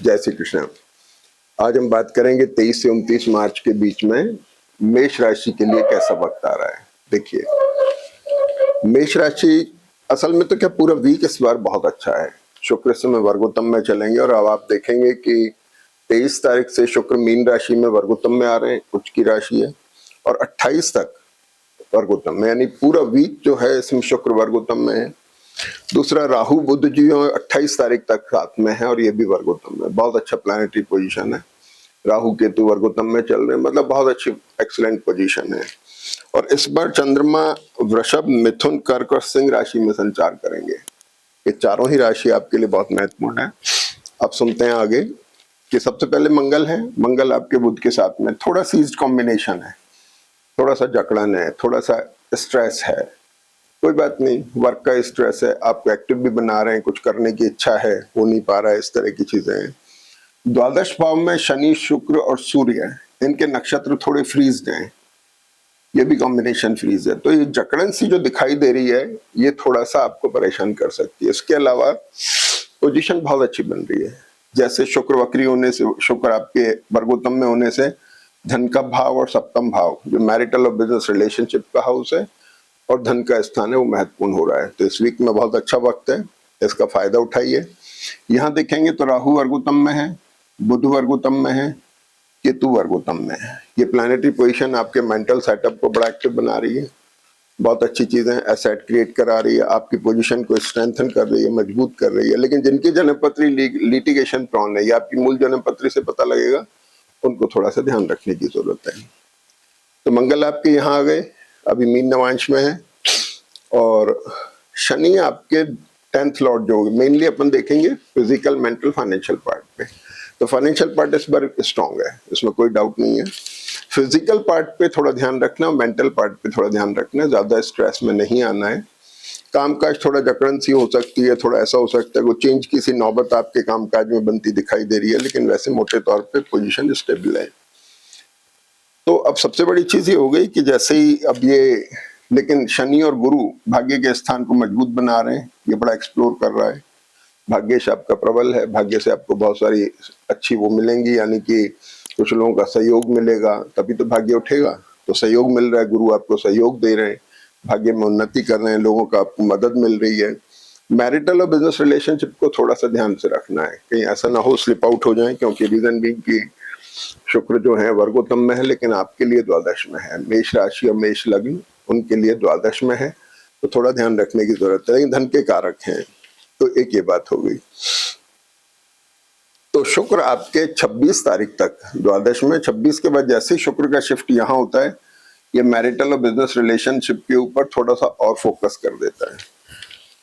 जय श्री कृष्ण। आज हम बात करेंगे 23 से 29 मार्च के बीच में मेष राशि के लिए कैसा वक्त आ रहा है। देखिए, मेष राशि असल में तो क्या पूरा वीक इस बार बहुत अच्छा है। शुक्र इस समय वर्गोत्तम में चलेंगे और अब आप देखेंगे कि 23 तारीख से शुक्र मीन राशि में वर्गोत्तम में आ रहे हैं, उच्च की राशि है, और 28 तक वर्गोत्तम में, यानी पूरा वीक जो है इसमें शुक्र वर्गोत्तम में है। दूसरा, राहु बुध जी 28 तारीख तक साथ में है और ये भी वर्गोत्तम में, बहुत अच्छा प्लैनेटरी पोजीशन है। राहु केतु वर्गोत्तम में चल रहे हैं, मतलब बहुत अच्छी एक्सीलेंट पोजीशन है। और इस बार चंद्रमा वृषभ, मिथुन, कर्क और सिंह राशि में संचार करेंगे। ये चारों ही राशि आपके लिए बहुत महत्वपूर्ण है। अब सुनते हैं आगे कि सबसे पहले मंगल है। मंगल आपके बुध के साथ में, थोड़ा सीज्ड कॉम्बिनेशन है, थोड़ा सा जकड़न है, थोड़ा सा स्ट्रेस है, कोई बात नहीं, वर्क का स्ट्रेस है, आपको एक्टिव भी बना रहे हैं, कुछ करने की इच्छा है, हो नहीं पा रहा है, इस तरह की चीजें हैं। द्वादश भाव में शनि, शुक्र और सूर्य, इनके नक्षत्र थोड़े फ्रीज्ड हैं, ये भी कॉम्बिनेशन फ्रीज है, तो ये जकड़न सी जो दिखाई दे रही है ये थोड़ा सा आपको परेशान कर सकती है। इसके अलावा पोजीशन बहुत अच्छी बन रही है, जैसे शुक्र वक्री होने से, शुक्र आपके वर्गोत्तम में होने से धन का भाव और सप्तम भाव जो मैरिटल और बिजनेस रिलेशनशिप का हाउस है और धन का स्थान है वो महत्वपूर्ण हो रहा है। तो इस वीक में बहुत अच्छा वक्त है, इसका फायदा उठाइए। यहाँ देखेंगे तो राहु वर्गोत्तम में है, बुध वर्गोत्तम में है, केतु वर्गोत्तम में है। ये प्लैनेटरी पोजीशन आपके मेंटल सेटअप को बड़ा एक्टिव बना रही है, बहुत अच्छी चीजें, एसेट क्रिएट करा रही है, आपकी पोजीशन को स्ट्रेंथन कर रही है, मजबूत कर रही है। लेकिन जिनकी जन्मपत्री लिटिगेशन प्रॉन है या आपकी मूल जन्मपत्री से पता लगेगा, उनको थोड़ा सा ध्यान रखने की जरूरत है। तो मंगल आपके यहाँ आ गए, अभी मीन नवांश में है, और शनि आपके 10th लॉर्ड जो मेनली अपन देखेंगे फिजिकल, मेंटल, फाइनेंशियल पार्ट पे। तो फाइनेंशियल पार्ट इस बार स्ट्रांग है, इसमें कोई डाउट नहीं है। फिजिकल पार्ट पे थोड़ा ध्यान रखना, मेंटल पार्ट पे थोड़ा ध्यान रखना, ज्यादा स्ट्रेस में नहीं आना है। कामकाज थोड़ा जकड़न सी हो सकती है, थोड़ा ऐसा हो सकता है वो चेंज की सी नौबत आपके कामकाज में बनती दिखाई दे रही है, लेकिन वैसे मोटे तौर पे पोजीशन स्टेबल है। तो अब सबसे बड़ी चीज ये हो गई कि जैसे ही अब ये, लेकिन शनि और गुरु भाग्य के स्थान को मजबूत बना रहे हैं, ये बड़ा एक्सप्लोर कर रहा है। भाग्य आपका प्रबल है, भाग्य से आपको बहुत सारी अच्छी वो मिलेंगी, यानी कि कुछ लोगों का सहयोग मिलेगा, तभी तो भाग्य उठेगा। तो सहयोग मिल रहा है, गुरु आपको सहयोग दे रहे हैं, भाग्य में उन्नति कर रहे हैं, लोगों का आपको मदद मिल रही है। मैरिटल और बिजनेस रिलेशनशिप को थोड़ा सा ध्यान से रखना है, कहीं ऐसा ना हो स्लिप आउट हो जाए, क्योंकि रीजन भी की शुक्र जो है वर्गोत्तम में है, लेकिन आपके लिए द्वादश में है। मेष राशि और मेष लग्न उनके लिए द्वादश में है, तो थोड़ा ध्यान रखने की जरूरत है, लेकिन धन के कारक हैं, तो एक ये बात हो गई। तो शुक्र आपके 26 तारीख तक द्वादश में, 26 के बाद जैसे ही शुक्र का शिफ्ट यहाँ होता है, ये मैरिटल और बिजनेस रिलेशनशिप के ऊपर थोड़ा सा और फोकस कर देता है।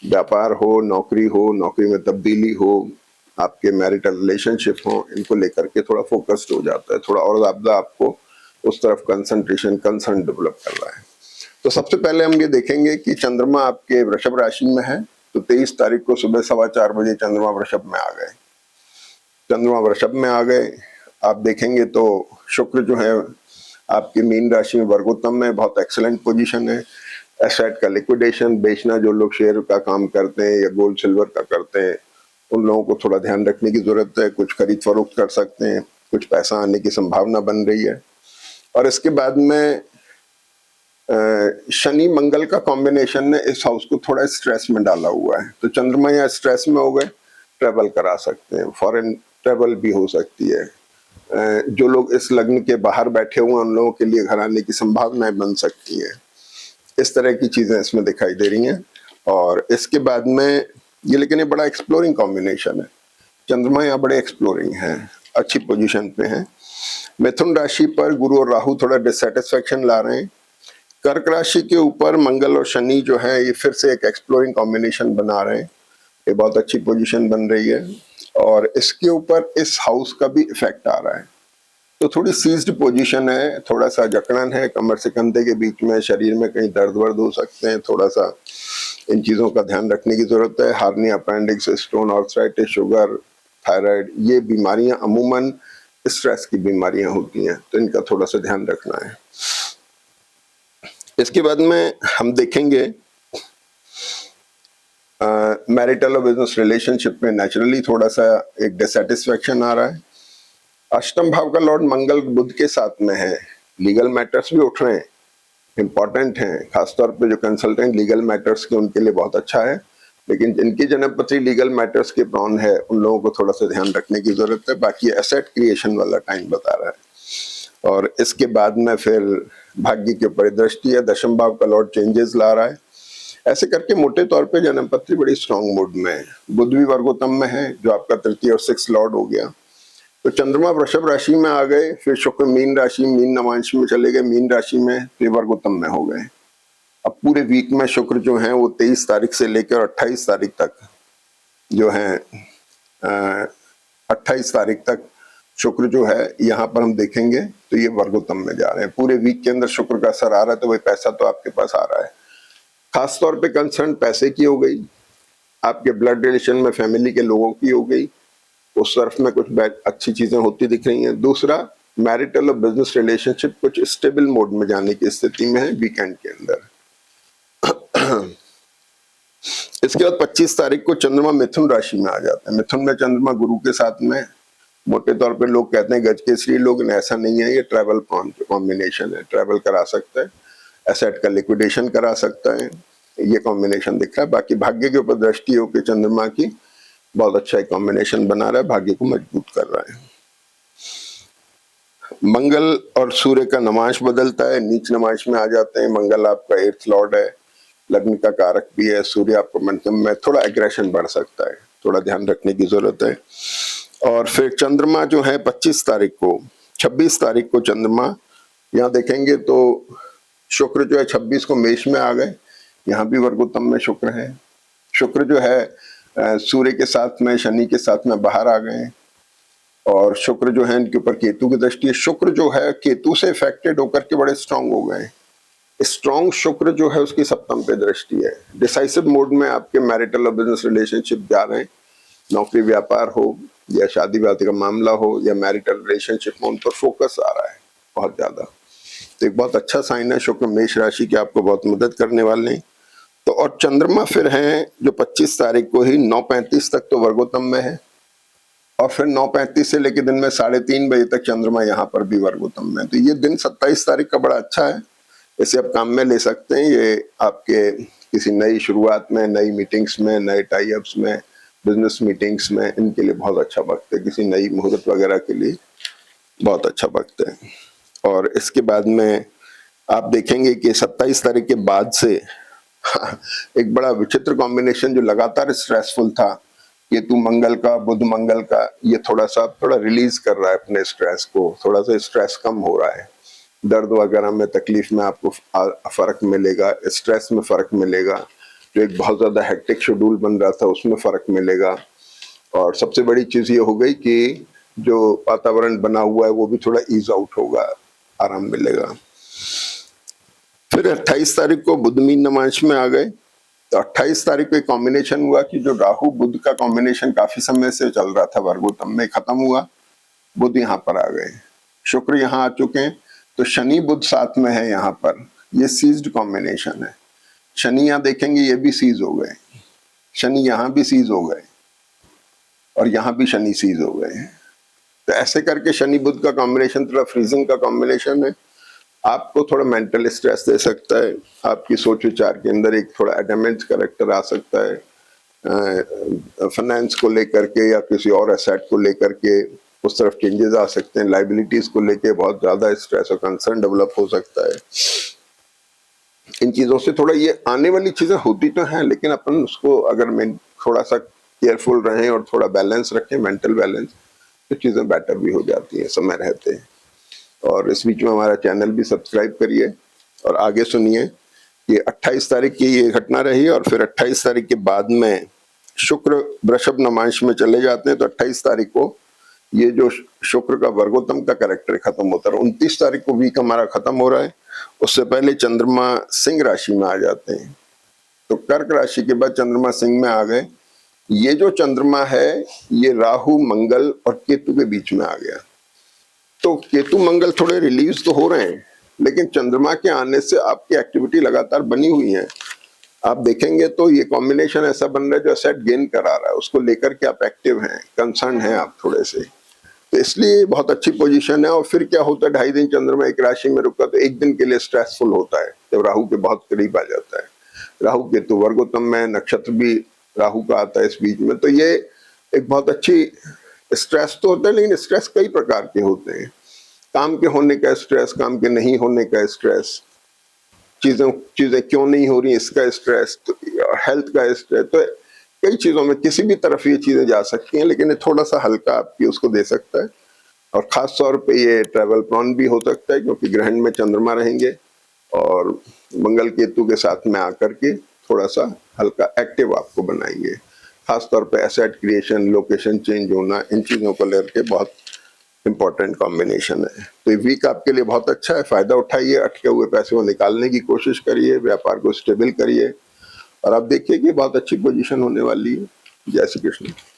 व्यापार हो, नौकरी में तब्दीली हो, आपके मैरिटल रिलेशनशिप हो, इनको लेकर के थोड़ा फोकस्ड हो जाता है, थोड़ा और ज्यादा आपको उस तरफ कंसर्न डेवलप कर रहा है। तो सबसे पहले हम ये देखेंगे कि चंद्रमा आपके वृषभ राशि में है, तो 23 तारीख को सुबह 4:15 बजे चंद्रमा वृषभ में आ गए। चंद्रमा वृषभ में आ गए, आप देखेंगे तो शुक्र जो है आपकी मीन राशि में वर्गोत्तम में, बहुत एक्सीलेंट पोजीशन है। एसेट का लिक्विडेशन, बेचना, जो लोग शेयर का काम करते हैं या गोल्ड सिल्वर का करते हैं, उन लोगों को थोड़ा ध्यान रखने की जरूरत है। कुछ खरीद फरोख्त कर सकते हैं, कुछ पैसा आने की संभावना बन रही है। और इसके बाद में शनि मंगल का कॉम्बिनेशन ने इस हाउस को थोड़ा स्ट्रेस में डाला हुआ है, तो चंद्रमा यहाँ स्ट्रेस में हो गए, ट्रेवल करा सकते हैं, फॉरेन ट्रेवल भी हो सकती है। जो लोग इस लग्न के बाहर बैठे हुए हैं उन लोगों के लिए घर आने की संभावनाएं बन सकती हैं। इस तरह की चीजें इसमें दिखाई दे रही हैं। और इसके बाद में ये, लेकिन ये बड़ा एक्सप्लोरिंग कॉम्बिनेशन है, चंद्रमा यहाँ बड़े एक्सप्लोरिंग है, अच्छी पोजीशन पे है। मिथुन राशि पर गुरु और राहु थोड़ा डिससेटिस्फेक्शन ला रहे हैं। कर्क राशि के ऊपर मंगल और शनि जो है ये फिर से एक एक्सप्लोरिंग कॉम्बिनेशन बना रहे हैं, ये बहुत अच्छी पोजीशन बन रही है। और इसके ऊपर इस हाउस का भी इफेक्ट आ रहा है, तो थोड़ी सीज्ड पोजीशन है, थोड़ा सा जकड़न है कमर से कंधे के बीच में, शरीर में कहीं दर्द वर्द हो सकते हैं, थोड़ा सा इन चीजों का ध्यान रखने की जरूरत है। Hernia, appendix stone, arthritis, sugar, thyroid, ये बीमारियां अमूमन स्ट्रेस की बीमारियां होती हैं, तो इनका थोड़ा सा ध्यान रखना है। इसके बाद में हम देखेंगे मैरिटल और बिजनेस रिलेशनशिप में नेचुरली थोड़ा सा एक डिसैटिस्फैक्शन आ रहा है। अष्टम भाव का लॉर्ड मंगल बुध के साथ में है, लीगल मैटर्स भी उठ रहे हैं, इंपॉर्टेंट हैं, खासतौर पे जो कंसल्टेंट लीगल मैटर्स के उनके लिए बहुत अच्छा है। लेकिन जिनकी जन्मपत्री लीगल मैटर्स के प्रॉन है उन लोगों को थोड़ा सा ध्यान रखने की जरूरत है। बाकी एसेट क्रिएशन वाला टाइम बता रहा है। और इसके बाद में फिर भाग्य के ऊपर दृष्टि है, दशम भाव का लॉर्ड चेंजेस ला रहा है। ऐसे करके मोटे तौर पे जन्मपत्री बड़ी स्ट्रांग मूड में है। बुध भी वर्गोत्तम में है जो आपका तृतीय और सिक्स लॉर्ड हो गया। तो चंद्रमा वृषभ राशि में आ गए, फिर शुक्र मीन राशि मीन नवांश में चले गए, मीन राशि में फिर वर्गोत्तम में हो गए। अब पूरे वीक में शुक्र जो है वो 23 तारीख से लेकर 28 तारीख तक जो है 28 तारीख तक शुक्र जो है यहाँ पर हम देखेंगे तो ये वर्गोत्तम में जा रहे हैं। पूरे वीक के अंदर शुक्र का असर आ रहा है तो वही पैसा तो आपके पास आ रहा है। खासतौर पे कंसर्न पैसे की हो गई, आपके ब्लड रिलेशन में फैमिली के लोगों की हो गई, उस तरफ में कुछ अच्छी चीजें होती दिख रही हैं। दूसरा, मैरिटल और बिजनेस रिलेशनशिप कुछ स्टेबल मोड में जाने की स्थिति में है वीकेंड के अंदर। इसके बाद 25 तारीख को चंद्रमा मिथुन राशि में आ जाता है। मिथुन में चंद्रमा गुरु के साथ में, मोटे तौर पे लोग कहते हैं गज केसरी लोग, ऐसा नहीं है, ये ट्रैवल कॉम्बिनेशन है, ट्रैवल करा सकता है, एसेट का लिक्विडेशन करा सकता है, ये कॉम्बिनेशन दिख रहा है। बाकी भाग्य के ऊपर दृष्टि हो के चंद्रमा की बहुत अच्छा एक कॉम्बिनेशन बना रहा है, भाग्य को मजबूत कर रहा है। मंगल और सूर्य का नमांश बदलता है, नीच नमांश में आ जाते हैं। मंगल आपका 8th लॉर्ड है, लग्न का कारक भी है। सूर्य आपको मंत्र में थोड़ा एग्रेशन बढ़ सकता है, थोड़ा ध्यान रखने की जरूरत है। और फिर चंद्रमा जो है 25 तारीख को, 26 तारीख को चंद्रमा यहाँ देखेंगे तो शुक्र जो है 26 को मेष में आ गए, यहाँ भी वर्गोत्तम में शुक्र है। शुक्र जो है सूर्य के साथ में, शनि के साथ में बाहर आ गए, और शुक्र जो है इनके ऊपर केतु की दृष्टि है। शुक्र जो है केतु से इफेक्टेड होकर के बड़े स्ट्रांग हो गए। स्ट्रांग शुक्र जो है उसकी सप्तम पे दृष्टि है। डिसाइसिव मोड में आपके मैरिटल और बिजनेस रिलेशनशिप जा रहे हैं, नौकरी व्यापार हो या शादी वादी का मामला हो या मैरिटल रिलेशनशिप में, उन पर फोकस आ रहा है बहुत ज्यादा। तो एक बहुत अच्छा साइन है, शुक्र मेष राशि के आपको बहुत मदद करने वाले हैं। तो और चंद्रमा फिर है जो 25 तारीख को ही 9:35 तक तो वर्गोत्तम में है, और फिर 9:35 से लेकर दिन में 3:30 बजे तक चंद्रमा यहाँ पर भी वर्गोत्तम में। तो ये दिन 27 तारीख का बड़ा अच्छा है, इसे आप काम में ले सकते हैं। ये आपके किसी नई शुरुआत में, नई मीटिंग्स में, नए टाई अप्स में, बिजनेस मीटिंग्स में, इनके लिए बहुत अच्छा वक्त है। किसी नई मुहूर्त वगैरह के लिए बहुत अच्छा वक्त है। और इसके बाद में आप देखेंगे कि 27 तारीख के बाद से एक बड़ा विचित्र कॉम्बिनेशन जो लगातार स्ट्रेसफुल था, केतु मंगल का, बुध मंगल का, ये थोड़ा रिलीज कर रहा है अपने स्ट्रेस को, थोड़ा सा स्ट्रेस कम हो रहा है। दर्द वगैरह में, तकलीफ में आपको फर्क मिलेगा, स्ट्रेस में फर्क मिलेगा, जो एक बहुत ज्यादा हेक्टिक शेड्यूल बन रहा था उसमें फर्क मिलेगा। और सबसे बड़ी चीज ये हो गई कि जो वातावरण बना हुआ है वो भी थोड़ा ईज आउट होगा, आराम मिलेगा। फिर 28 तारीख को बुध मीन नमांश में आ गए। तो 28 तारीख को एक कॉम्बिनेशन हुआ कि जो राहु बुध का कॉम्बिनेशन काफी समय से चल रहा था वर्गोत्तम में, खत्म हुआ, बुध यहाँ पर आ गए, शुक्र यहाँ आ चुके हैं। तो शनि बुध साथ में है यहाँ पर, ये सीज्ड कॉम्बिनेशन है। शनि यहाँ देखेंगे ये भी सीज हो गए, शनि यहाँ भी सीज हो गए, और यहाँ भी शनि सीज हो गए। तो ऐसे करके शनि बुध का कॉम्बिनेशन थोड़ा फ्रीजिंग का कॉम्बिनेशन है, आपको थोड़ा मेंटल स्ट्रेस दे सकता है। आपकी सोच विचार के अंदर एक थोड़ा एडमेंट कैरेक्टर आ सकता है, फाइनेंस को लेकर के या किसी और एसेट को लेकर के उस तरफ चेंजेस आ सकते हैं। लाइबिलिटीज को लेके बहुत ज्यादा स्ट्रेस और कंसर्न डेवलप हो सकता है। इन चीजों से थोड़ा, ये आने वाली चीजें होती तो हैं, लेकिन अपन उसको अगर मैं थोड़ा सा केयरफुल रहें और थोड़ा बैलेंस रखें, मेंटल बैलेंस, तो चीजें बेटर भी हो जाती हैं समय रहते हैं। और इस बीच में हमारा चैनल भी सब्सक्राइब करिए और आगे सुनिए। ये 28 तारीख की ये घटना रही, और फिर 28 तारीख के बाद में शुक्र वृषभ नमांश में चले जाते हैं। तो 28 तारीख को ये जो शुक्र का वर्गोत्तम का कैरेक्टर खत्म होता है। 29 तारीख को वीक हमारा खत्म हो रहा है, उससे पहले चंद्रमा सिंह राशि में आ जाते हैं। तो कर्क राशि के बाद चंद्रमा सिंह में आ गए। ये जो चंद्रमा है ये राहु मंगल और केतु के बीच में आ गया। तो केतु मंगल थोड़े रिलीज तो हो रहे हैं, लेकिन चंद्रमा के आने से आपकी एक्टिविटी लगातार बनी हुई है। आप देखेंगे तो ये कॉम्बिनेशन ऐसा बन रहा है जो एसेट गेन करा रहा है, उसको लेकर के आप एक्टिव हैं, कंसर्न हैं आप थोड़े से, तो इसलिए बहुत अच्छी पोजीशन है। और फिर क्या होता है, 2.5 दिन चंद्रमा एक राशि में रुका तो एक दिन के लिए स्ट्रेसफुल होता है जब राहु के बहुत करीब आ जाता है। राहु केतु वर्गोत्तम में, नक्षत्र भी राहु का आता है इस बीच में, तो ये एक बहुत अच्छी स्ट्रेस तो होता है, लेकिन स्ट्रेस कई प्रकार के होते हैं। काम के होने का स्ट्रेस, काम के नहीं होने का स्ट्रेस, चीजें क्यों नहीं हो रही इसका स्ट्रेस, तो हेल्थ का स्ट्रेस, तो कई चीजों में किसी भी तरफ ये चीजें जा सकती हैं, लेकिन ये थोड़ा सा हल्का आपकी उसको दे सकता है। और खास तौर पे ये ट्रैवल प्रॉन भी हो सकता है, क्योंकि ग्रहण में चंद्रमा रहेंगे और मंगल केतु के साथ में आकर के थोड़ा सा हल्का एक्टिव आपको बनाएंगे। खास तौर पे एसेट क्रिएशन, लोकेशन चेंज होना, इन चीजों को लेकर बहुत इंपॉर्टेंट कॉम्बिनेशन है। तो ये वीक आपके लिए बहुत अच्छा है, फायदा उठाइए, अटके हुए पैसे को निकालने की कोशिश करिए, व्यापार को स्टेबल करिए और आप देखिए कि बहुत अच्छी पोजीशन होने वाली है। जय श्री कृष्ण।